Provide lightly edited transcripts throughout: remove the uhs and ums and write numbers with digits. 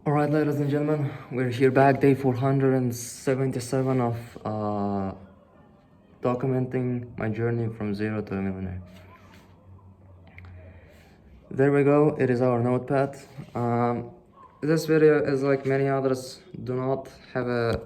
Alright, ladies and gentlemen, we're here back, day 477 of documenting my journey from zero to a millionaire. There we go, it is our notepad. This video is like many others, do not have a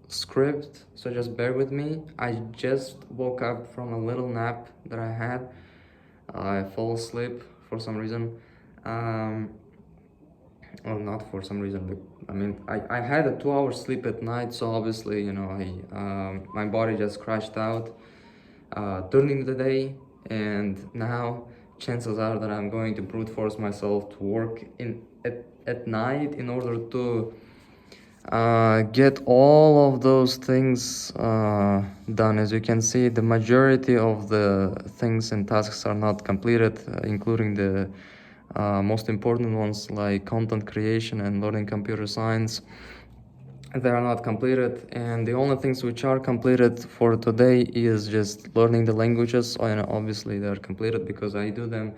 script, so just bear with me. I just woke up from a little nap that I had. I fall asleep for some reason. Well, not for some reason, but I had a 2 hour sleep at night, so obviously, my body just crashed out during the day, and now chances are that I'm going to brute force myself to work at night in order to get all of those things done. As you can see, the majority of the things and tasks are not completed, including the most important ones like content creation and learning computer science. They are not completed, and the only things which are completed for today is just learning the languages, and obviously they're completed because I do them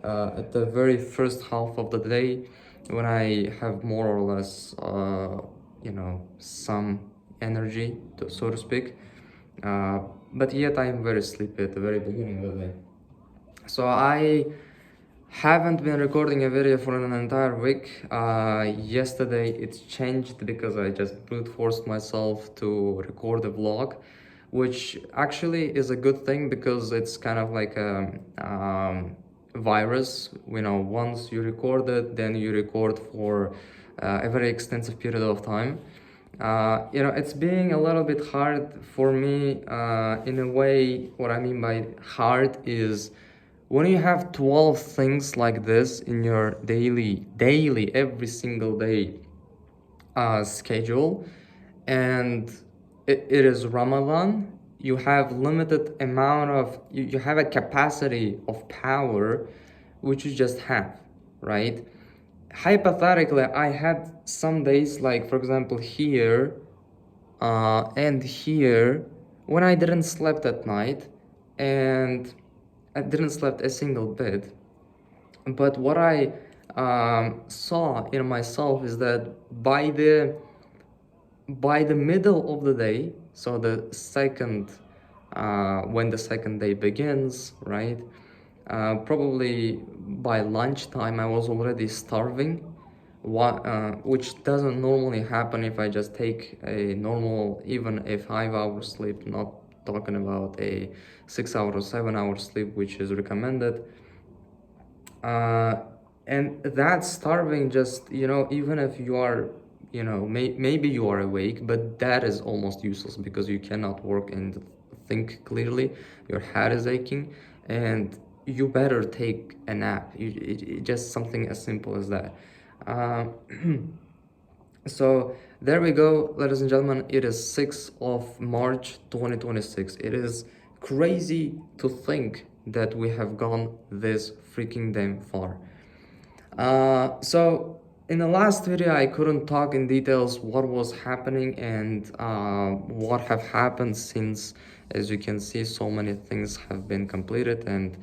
at the very first half of the day when I have more or less some energy, so to speak, but yet I am very sleepy at the very beginning of the day. So I haven't been recording a video for an entire week. Yesterday it's changed because I just brute forced myself to record a vlog, which actually is a good thing because it's kind of like a virus. Once you record it, then you record for a very extensive period of time. It's being a little bit hard for me in a way. What I mean by hard is when you have 12 things like this in your daily, every single day schedule, and it is Ramadan, you have limited amount of, you have a capacity of power which you just have, right? Hypothetically, I had some days, like for example here and here, when I didn't slept at night, and I didn't slept a single bit. But what I saw in myself is that by the middle of the day, so the second when the second day begins, right? Probably by lunchtime, I was already starving, which doesn't normally happen if I just take a normal, even a 5 hour sleep, not talking about a 6 hour or 7 hour sleep, which is recommended. And that starving, just, even if you are, maybe you are awake, but that is almost useless because you cannot work and think clearly. Your head is aching, and you better take a nap. Just something as simple as that. So there we go, ladies and gentlemen. It is 6th of March 2026. It is crazy to think that we have gone this freaking damn far. So in the last video, I couldn't talk in details what was happening and what have happened since. As you can see, so many things have been completed, and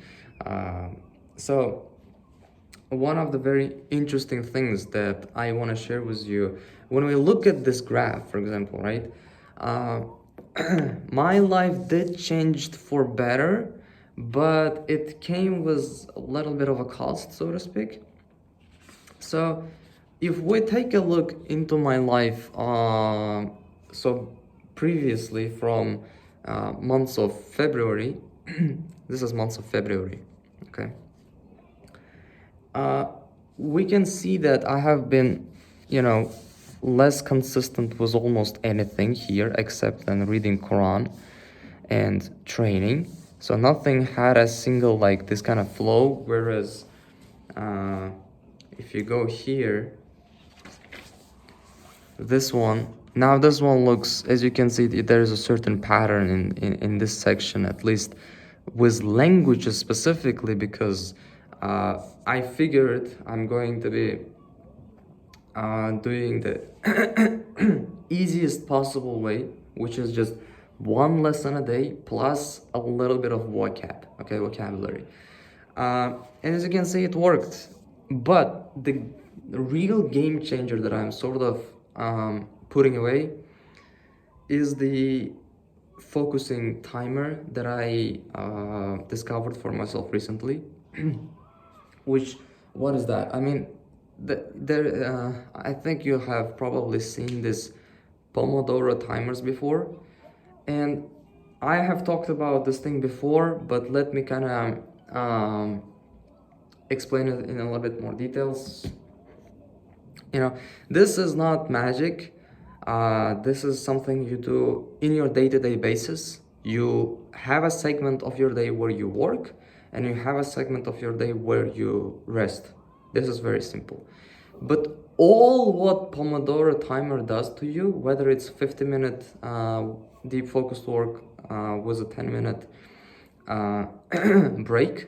so one of the very interesting things that I want to share with you, when we look at this graph, for example, right? My life did change for better, but it came with a little bit of a cost, so to speak. So if we take a look into my life, so previously from months of February, this is months of February, okay? We can see that I have been, less consistent with almost anything here except then reading Quran and training. So nothing had a single like this kind of flow, whereas if you go here, this one looks, as you can see, there is a certain pattern in this section, at least with languages specifically, because I figured I'm going to be doing the easiest possible way, which is just one lesson a day plus a little bit of vocabulary. And as you can see, it worked. But the real game changer that I'm sort of putting away is the focusing timer that I discovered for myself recently. Which, what is that? I mean, I think you have probably seen this Pomodoro timers before, and I have talked about this thing before, but let me kind of explain it in a little bit more details. You know, this is not magic. This is something you do in your day-to-day basis. You have a segment of your day where you work, and you have a segment of your day where you rest. This is very simple. But all what Pomodoro timer does to you, whether it's 50-minute deep focused work with a 10-minute break,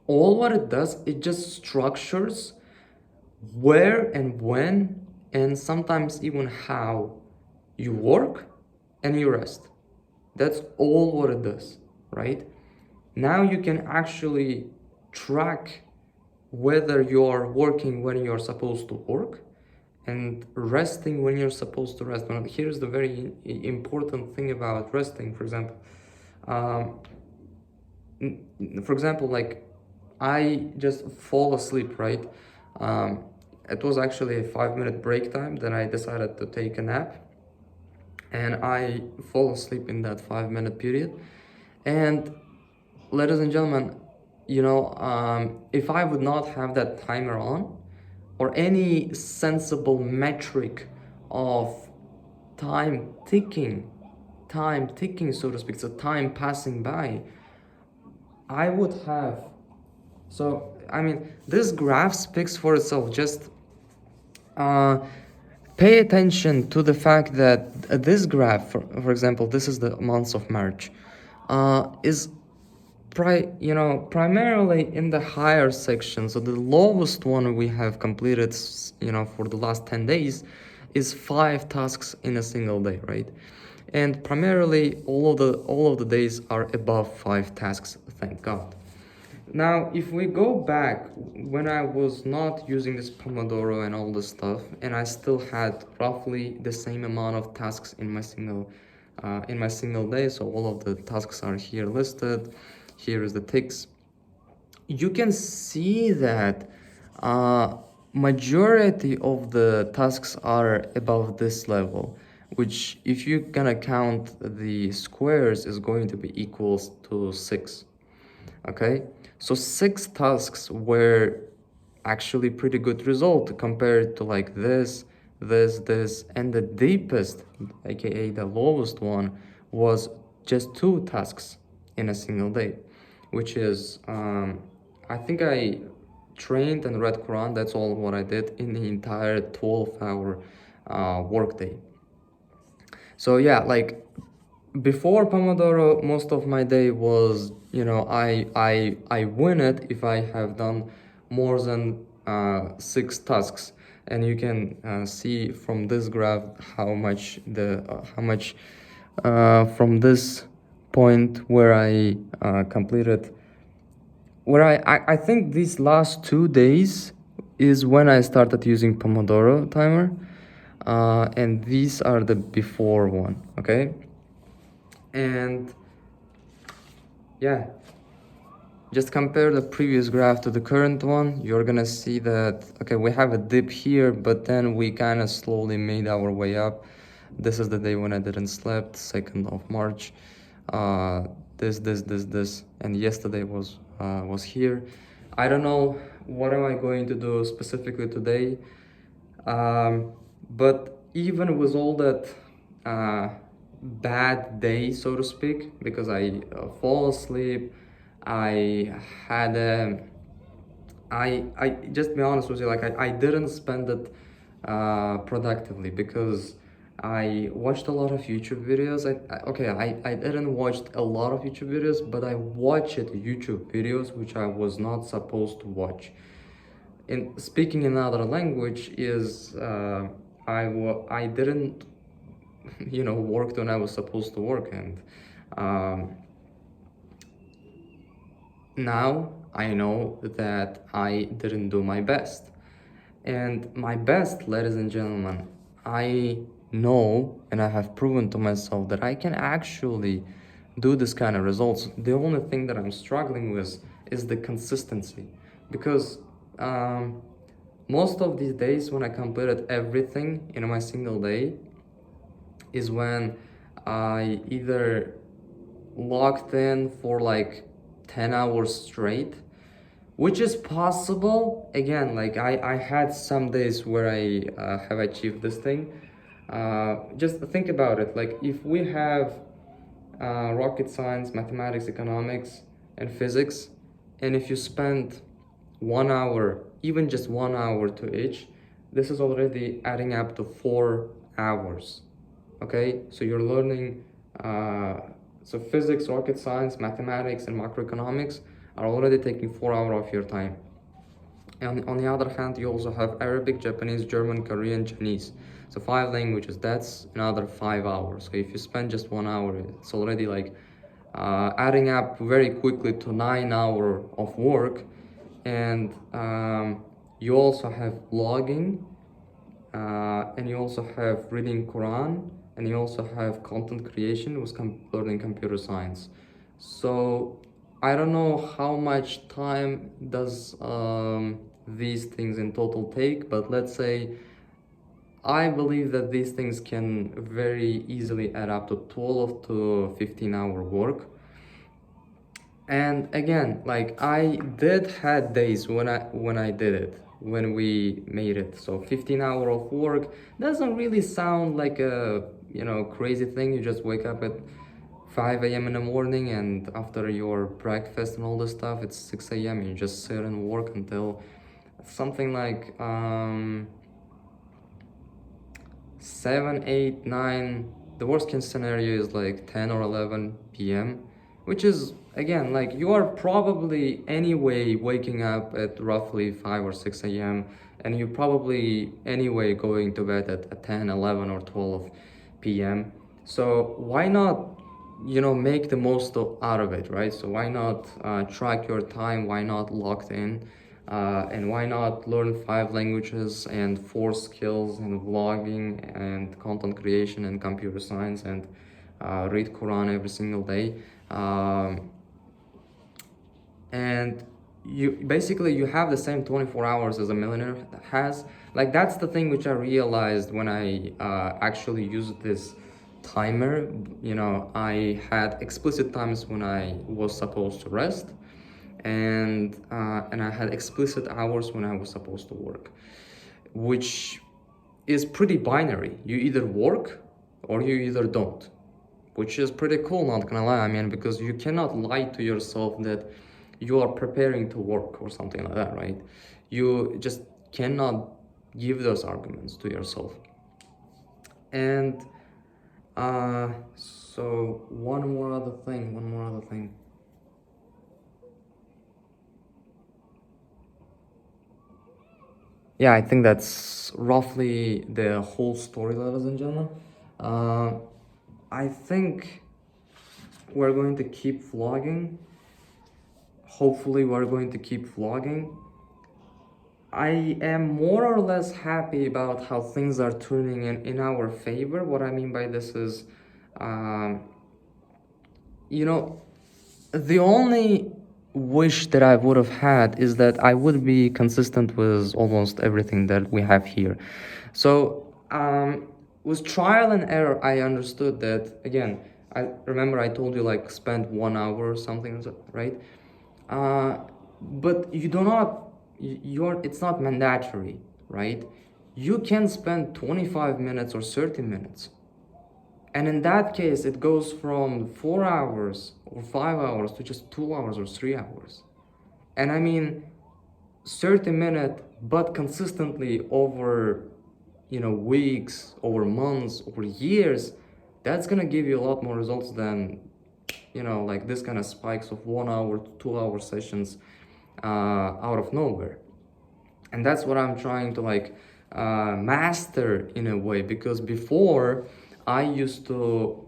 all what it does, it just structures where and when, and sometimes even how you work and you rest. That's all what it does, right? Now you can actually track whether you're working when you're supposed to work and resting when you're supposed to rest. Now, here's the very important thing about resting. For example, like I just fall asleep, right? It was actually a 5-minute break time. Then I decided to take a nap, and I fall asleep in that 5-minute period. And ladies and gentlemen, if I would not have that timer on, or any sensible metric of time ticking, so to speak, so time passing by, I would have. So, I mean, this graph speaks for itself. Just pay attention to the fact that this graph, for example, this is the months of March, is primarily in the higher section. So the lowest one we have completed, for the last 10 days is 5 tasks in a single day, right? And primarily all of the days are above 5 tasks, thank God. Now, if we go back when I was not using this Pomodoro and all this stuff, and I still had roughly the same amount of tasks in my single day, so all of the tasks are here listed. Here is the ticks. You can see that majority of the tasks are above this level, which, if you're gonna count the squares, is going to be equals to 6. Okay, so 6 tasks were actually pretty good result compared to like this, and the deepest, aka the lowest one, was just 2 tasks in a single day, which is I think I trained and read Quran. That's all what I did in the entire 12-hour workday. So yeah, like before Pomodoro, most of my day was, I win it if I have done more than 6 tasks. And you can see from this graph how much from this point where I completed, where I think these last 2 days is when I started using Pomodoro timer, and these are the before one, okay? And yeah, just compare the previous graph to the current one. You're gonna see that, okay, we have a dip here, but then we kind of slowly made our way up. This is the day when I didn't slept, 2nd of March. This, and yesterday was here. I don't know what am I going to do specifically today, but even with all that bad day, so to speak, because I fall asleep, I had I just be honest with you, like I didn't spend it productively, because I watched a lot of YouTube videos. I didn't watch a lot of YouTube videos, but I watched YouTube videos which I was not supposed to watch. In speaking another language is I didn't worked when I was supposed to work, and now I know that I didn't do my best. And my best, ladies and gentlemen, I know and I have proven to myself that I can actually do this kind of results. The only thing that I'm struggling with is the consistency, because most of these days when I completed everything in my single day is when I either locked in for like 10 hours straight, which is possible. Again, like I had some days where I have achieved this thing. Just think about it, like if we have rocket science, mathematics, economics, and physics, and if you spend 1 hour, even just 1 hour to each, this is already adding up to 4 hours. Okay, so you're learning so physics, rocket science, mathematics, and macroeconomics are already taking 4 hours of your time. And on the other hand, you also have Arabic, Japanese, German, Korean, Chinese. So 5 languages, that's another 5 hours. So if you spend just 1 hour, it's already like adding up very quickly to 9 hours of work. And you also have logging, and you also have reading Quran, and you also have content creation with learning computer science. So I don't know how much time does these things in total take, but let's say I believe that these things can very easily add up to 12 to 15 hour work. And again, like I did had days when I did it, when we made it. So 15 hour of work doesn't really sound like a crazy thing. You just wake up at 5 a.m. in the morning, and after your breakfast and all this stuff, it's 6 a.m. You just sit and work until something like 7, 8, 9. The worst case scenario is like 10 or 11 p.m., which is, again, like you are probably anyway waking up at roughly 5 or 6 a.m., and you're probably anyway going to bed at 10, 11, or 12 p.m. So why not, make the most out of it, right? So why not track your time? Why not locked in? And why not learn 5 languages and 4 skills in vlogging and content creation and computer science, and read Quran every single day. And you have the same 24 hours as a millionaire has. Like that's the thing which I realized when I actually used this timer. I had explicit times when I was supposed to rest, and I had explicit hours when I was supposed to work, which is pretty binary. You either work or you either don't, which is pretty cool, not gonna lie. I mean, because you cannot lie to yourself that you are preparing to work or something like that, right? You just cannot give those arguments to yourself. And so one more other thing. Yeah, I think that's roughly the whole story, ladies and gentlemen. I think we're going to keep vlogging. Hopefully, we're going to keep vlogging. I am more or less happy about how things are turning in our favor. What I mean by this is, the only wish that I would have had is that I would be consistent with almost everything that we have here. So, with trial and error, I understood that, again, I remember I told you like spend 1 hour or something, right? But you do not, it's not mandatory, right? You can spend 25 minutes or 30 minutes. And in that case, it goes from 4 hours or 5 hours to just 2 hours or 3 hours. And I mean, 30 minutes, but consistently over, weeks, over months, over years, that's gonna give you a lot more results than, like this kind of spikes of 1 hour to 2 hour sessions out of nowhere. And that's what I'm trying to like master in a way, because before I used to,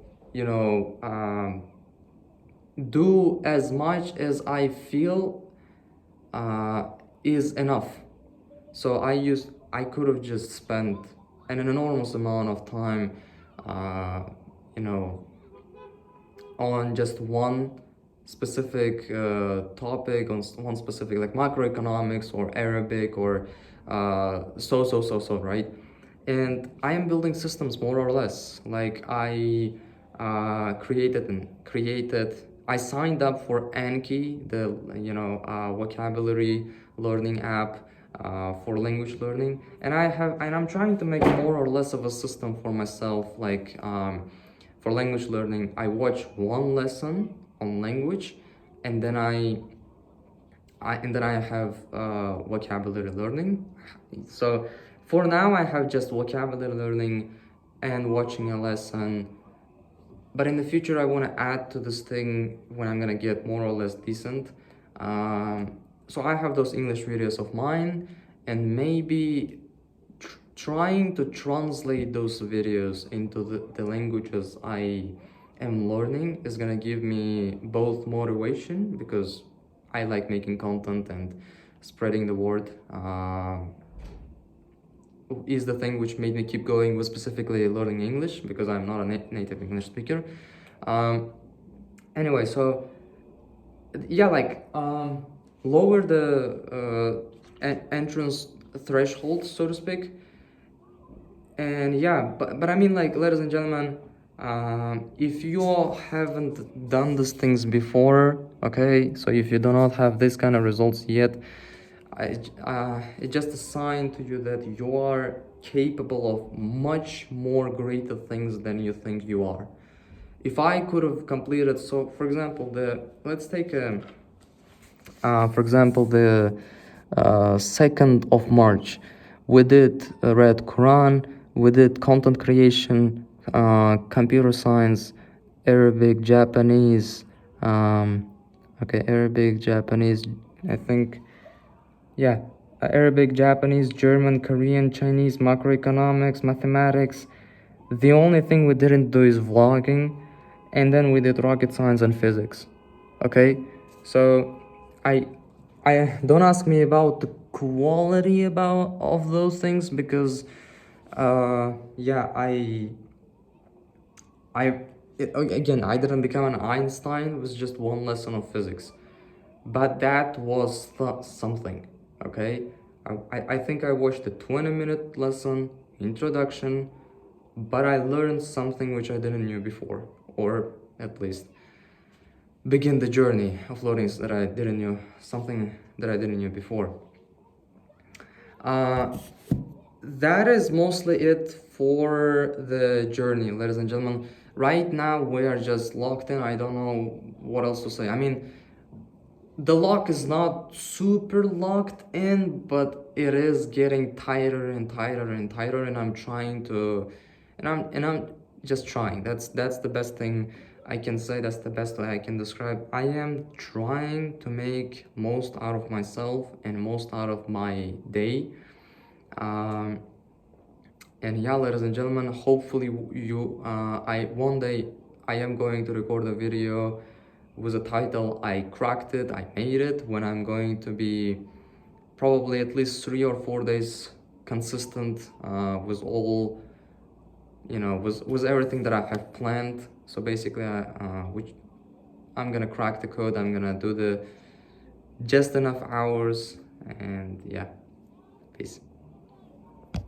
do as much as I feel is enough. So I could have just spent an enormous amount of time, you know, on just one specific topic, on one specific like macroeconomics or Arabic or right? And I am building systems more or less. Like I created. I signed up for Anki, the vocabulary learning app for language learning, and I'm trying to make more or less of a system for myself. Like for language learning, I watch one lesson on language, and then I have vocabulary learning. So for now, I have just vocabulary learning and watching a lesson. But in the future, I want to add to this thing when I'm gonna get more or less decent. So I have those English videos of mine, and maybe trying to translate those videos into the languages I am learning is gonna give me both motivation, because I like making content and spreading the word. Is the thing which made me keep going was specifically learning English, because I'm not a native English speaker. Anyway, so yeah, like lower the entrance threshold, so to speak. And yeah, but I mean, like, ladies and gentlemen, if you haven't done these things before, okay, so if you do not have this kind of results yet, it's just a sign to you that you are capable of much more greater things than you think you are. If I could have completed, so for example, let's take for example, the 2nd of March, we did read Quran, we did content creation, computer science, Arabic, Japanese, Arabic, Japanese, I think, yeah, Arabic, Japanese, German, Korean, Chinese, macroeconomics, mathematics. The only thing we didn't do is vlogging, and then we did rocket science and physics. Okay, so I don't ask me about the quality of those things, because yeah, again, I didn't become an Einstein with just one lesson of physics, but that was something. Okay, I think I watched a 20-minute lesson introduction, but I learned something which I didn't knew before, or at least begin the journey of learning that I didn't know, something that I didn't know before. That is mostly it for the journey, ladies and gentlemen. Right now we are just locked in. I don't know what else to say. I mean, the lock is not super locked in, but it is getting tighter and tighter and tighter, and I'm trying to, and I'm just trying. That's the best thing I can say. That's the best way I can describe. I am trying to make most out of myself and most out of my day. And yeah, ladies and gentlemen, hopefully one day I am going to record a video with a title, I cracked it, I made it, when I'm going to be probably at least 3 or 4 days consistent with all, with everything that I have planned. So basically, which I'm gonna crack the code, I'm gonna do the just enough hours, and yeah, peace.